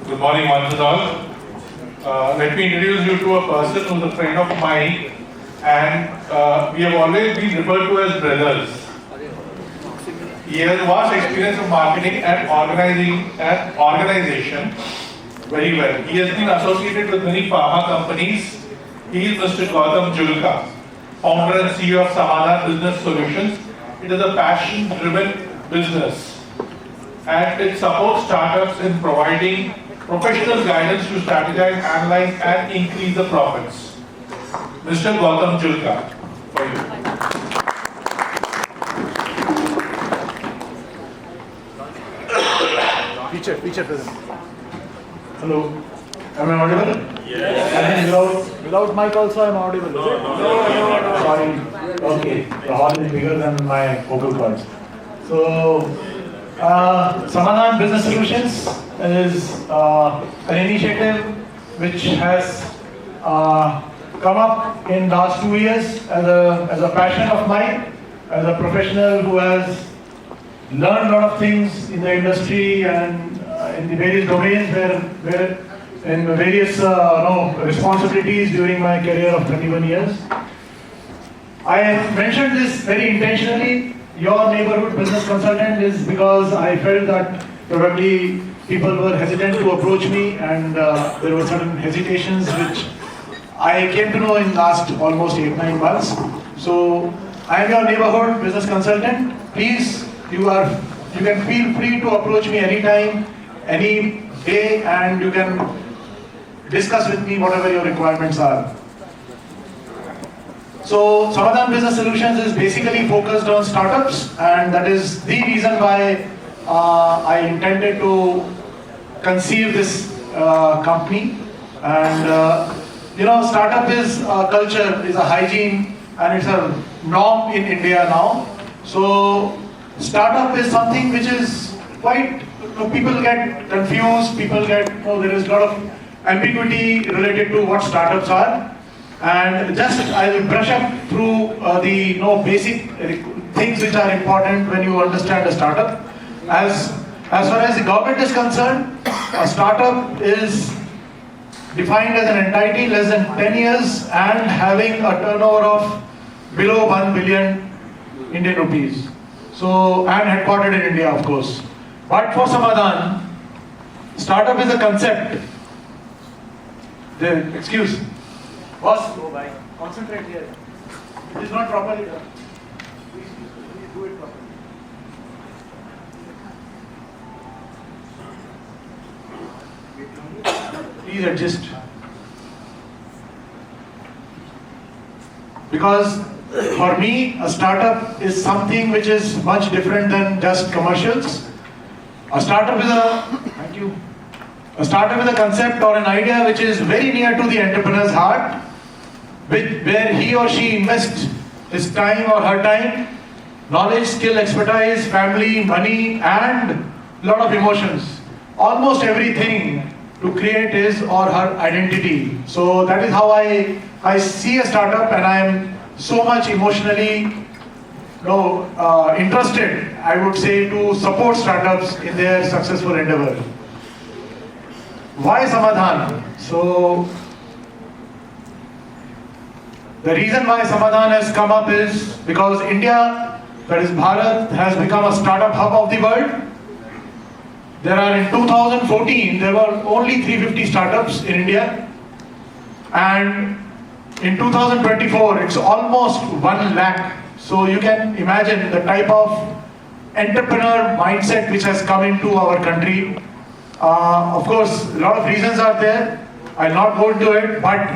Good morning, one and all. Let me introduce you to a person who's a friend of mine, and we have always been referred to as brothers. He has vast experience of marketing and organizing and organization very well. He has been associated with many pharma companies. He is Mr. Goutam Julka, founder and CEO of Samaadhaan Business Solutions. It is a passion-driven business, and it supports startups in providing professional guidance to strategize, analyze, and increase the profits. Mr. Goutam Julka, for you. Feature present. Hello. Am I audible? Yes. And without mic also I am audible. No. Sorry. Okay. The hall is bigger than my vocal cords. So, Samaadhaan Business Solutions is an initiative which has come up in last 2 years as a passion of mine, as a professional who has learned a lot of things in the industry and in the various domains where in various responsibilities during my career of 21 years. I have mentioned this very intentionally. Your neighborhood business consultant is because I felt that probably people were hesitant to approach me, and there were certain hesitations which I came to know in last almost 8-9 months. So I am your neighborhood business consultant. Please, you can feel free to approach me anytime, any day, and you can discuss with me whatever your requirements are. So Samaadhaan Business Solutions is basically focused on startups, and that is the reason why I intended to conceive this company. And startup is a culture, is a hygiene, and it's a norm in India now. So startup is something which is quite, people get confused, there is a lot of ambiguity related to what startups are. And just I will brush up through the basic things which are important when you understand a startup. As far as the government is concerned, a startup is defined as an entity less than 10 years and having a turnover of below 1 billion Indian rupees. So, and headquartered in India, of course. But for Samaadhaan, startup is a concept. Excuse. Boss, go by. Concentrate here. It is not properly done. Please do it properly. Please adjust. Because for me, a startup is something which is much different than just commercials. A startup is a concept or an idea which is very near to the entrepreneur's heart, where he or she invests his time or her time, knowledge, skill, expertise, family, money, and a lot of emotions. Almost everything to create his or her identity. So that is how I see a startup, and I am so much emotionally interested, I would say, to support startups in their successful endeavor. Why Samaadhaan? So the reason why Samaadhaan has come up is because India, that is Bharat, has become a startup hub of the world. There are, in 2014, there were only 350 startups in India, and in 2024, it's almost 1 lakh. So you can imagine the type of entrepreneur mindset which has come into our country. Of course, a lot of reasons are there. I'll not go into it, but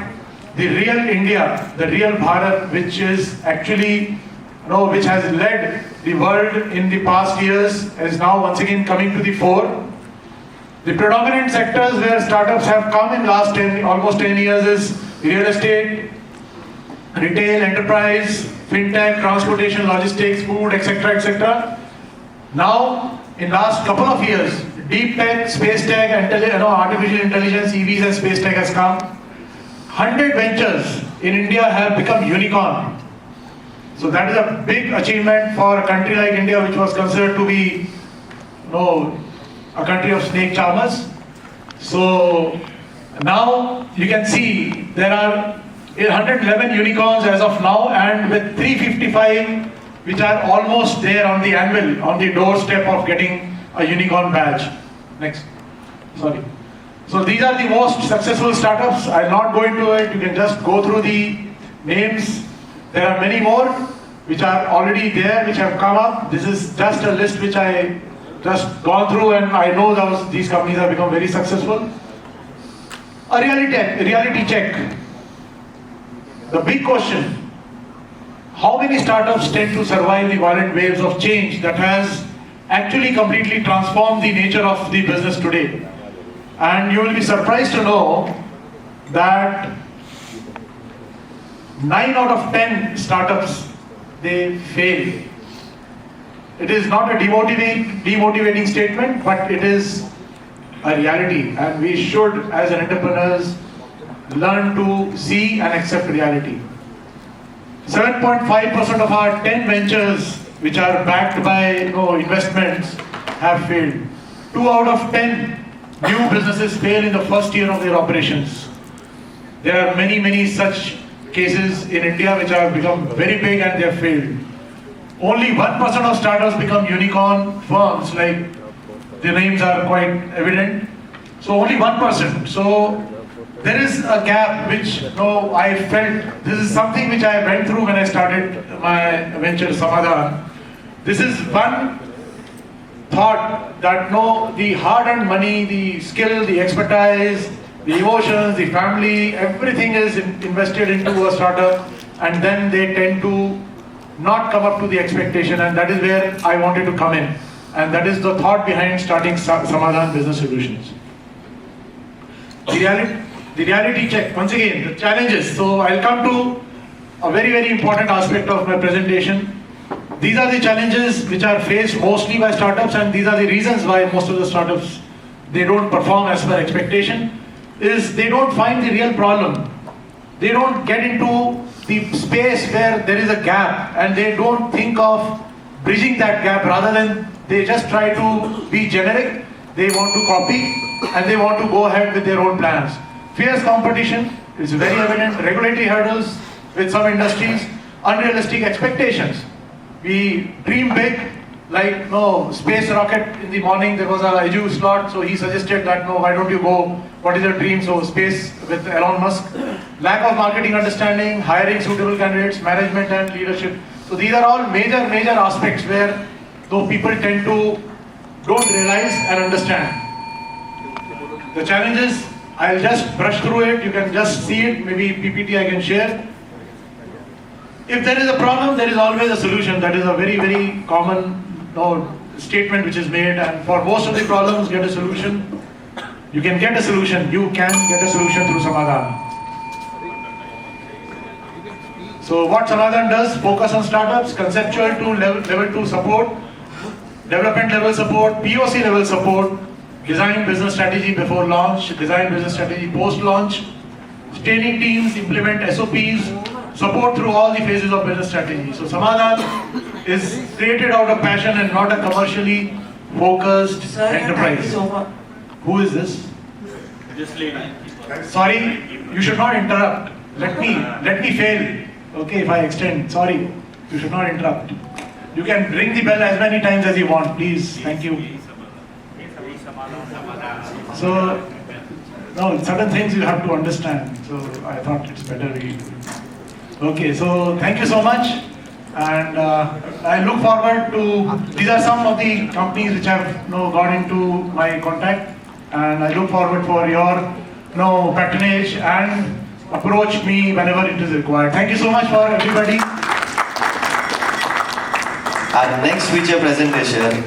the real India, the real Bharat, which is actually, which has led the world in the past years, is now once again coming to the fore. The predominant sectors where startups have come in last almost 10 years is real estate, retail, enterprise, fintech, transportation, logistics, food, etc., etc. Now, in last couple of years, deep tech, space tech, artificial intelligence, EVs and space tech has come. 100 ventures in India have become unicorn. So that is a big achievement for a country like India, which was considered to be, a country of snake charmers. So now you can see there are 111 unicorns as of now, and with 355 which are almost there on the anvil, on the doorstep of getting a unicorn badge. Next. Sorry. So these are the most successful startups. I'll not go into it. You can just go through the names. There are many more which are already there, which have come up. This is just a list which I just gone through, and I know these companies have become very successful. A reality check. The big question: how many startups tend to survive the violent waves of change that has actually completely transformed the nature of the business today? And you will be surprised to know that 9 out of 10 startups, they fail. It is not a demotivating statement, but it is a reality, and we should, as entrepreneurs, learn to see and accept reality. 7.5% of our 10 ventures which are backed by investments have failed. 2 out of 10 new businesses fail in the first year of their operations. There are many such cases in India which have become very big and they have failed. Only 1% of startups become unicorn firms, like the names are quite evident. So only 1%. So there is a gap which I felt, this is something which I went through when I started my venture Samaadhaan. This is one thought that the hard-earned money, the skill, the expertise, the emotions, the family, everything is invested into a startup, and then they tend to not come up to the expectation, and that is where I wanted to come in. And that is the thought behind starting Samaadhaan Business Solutions. The reality check, once again, the challenges. So I'll come to a very important aspect of my presentation. These are the challenges which are faced mostly by startups, and these are the reasons why most of the startups, they don't perform as per expectation, is they don't find the real problem. They don't get into the space where there is a gap, and they don't think of bridging that gap. Rather than they just try to be generic, they want to copy, and they want to go ahead with their own plans. Fierce competition is very evident, regulatory hurdles with some industries, unrealistic expectations. We dream big, like space rocket in the morning, there was a Edu slot, so he suggested that why don't you go, what is your dream? So space with Elon Musk. Lack of marketing understanding, hiring suitable candidates, management and leadership. So these are all major aspects where though people tend to don't realize and understand. The challenges, I'll just brush through it, you can just see it, maybe PPT I can share. If there is a problem, there is always a solution. That is a very common statement which is made, and for most of the problems, get a solution. You can get a solution. You can get a solution through Samaadhaan. So what Samaadhaan does, focus on startups, conceptual to level 2 support, development level support, POC level support, design business strategy before launch, design business strategy post launch, training teams, implement SOPs, support through all the phases of business strategy. So Samaadhaan is created out of passion and not a commercially focused enterprise. Who is this? This lady. Sorry, you should not interrupt. Let me fail. Okay, if I extend. Sorry, you should not interrupt. You can ring the bell as many times as you want, please. Thank you. So, certain things you have to understand. So I thought it's better we. Okay, so thank you so much, and I look forward to, these are some of the companies which have got into my contact, and I look forward for your patronage and approach me whenever it is required. Thank you so much for everybody. Our next feature presentation